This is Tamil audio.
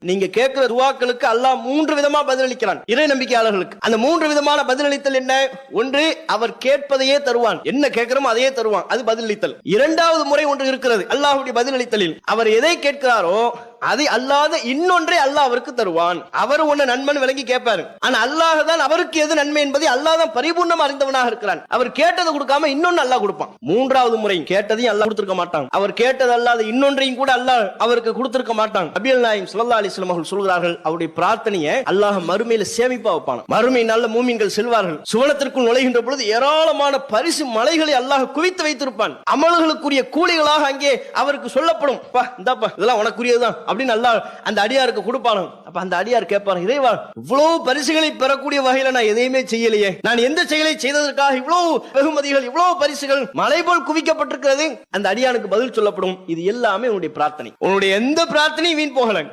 நீங்க கேட்கிற துவாக்களுக்கு அல்லாஹ் 3 விதமா பதிலளிக்கிறான் இறை நம்பிக்கையாளர்களுக்கு. அந்த 3 விதமான பதிலளித்தல் என்ன? ஒன்று, அவர் கேட்பதையே தருவான், என்ன கேட்கிறோமோ அதையே தருவான், அது பதிலளித்தல். இரண்டாவது முறை ஒன்று இருக்கிறது அல்லாஹ்வுடைய பதிலளித்தலில், அவர் எதை கேட்கிறாரோ அதை அல்லாத இன்னொன்றை அல்லாஹ் அவருக்கு தருவான். அவர் ஒன்னு நன்மை விளங்கி கேட்பாரு, ஆனா அல்லாஹ் தான் அவருக்கு எது நன்மை என்பதை அல்லாஹ் தான் பரிபூர்ணமா அறிந்தவனாக இருக்கிறான். அவர் கேட்டதை கொடுக்காம இன்னொன்னு அல்லாஹ் கொடுப்பான். மூன்றாவது முறை கேட்டதையும் அல்லாஹ் கொடுத்திருக்க மாட்டான், அவர் கேட்டது அல்லாத இன்னொன்றையும் கூட அல்லாஹ் அவருக்கு கொடுத்திருக்க மாட்டான். நபிகள் நாயகம் ஸல்லல்லாஹு அலைஹி வஸல்லம் அவர்கள் சொல்கிறார்கள், அவருடைய பிரார்த்தனையை அல்லாஹ் மறுமையில சேமிப்பா வைப்பான். மறுமை நல்ல மூமின்கள் செல்வார்கள், சுவனத்திற்குள் நுழைகின்ற பொழுது ஏராளமான பரிசு மலைகளை அல்லாஹ் குவித்து வைத்திருப்பான். அமல்களுக்குரிய கூலிகளாக அங்கே அவருக்கு சொல்லப்படும், இந்தாப்பா இதெல்லாம் உனக்குரியதுதான் அப்படின்னு அல்லாஹ் அந்த அடியாருக்கு கொடுப்பானோ. அப்ப அந்த அடியார் கேட்பாரு, இறைவா இவ்வளவு பரிசுகளை பெறக்கூடிய வகையில நான் எதையுமே செய்யலையே, நான் எந்த செயலை செய்ததற்காக இவ்வளவு வெகுமதிகள் இவ்வளவு பரிசுகள் மலை போல் குவிக்கப்பட்டிருக்கிறது? அந்த அடியானுக்கு பதில் சொல்லப்படும், இது எல்லாமே உன்னுடைய பிரார்த்தனை, உன்னுடைய எந்த பிரார்த்தனையும் வீண் போகல,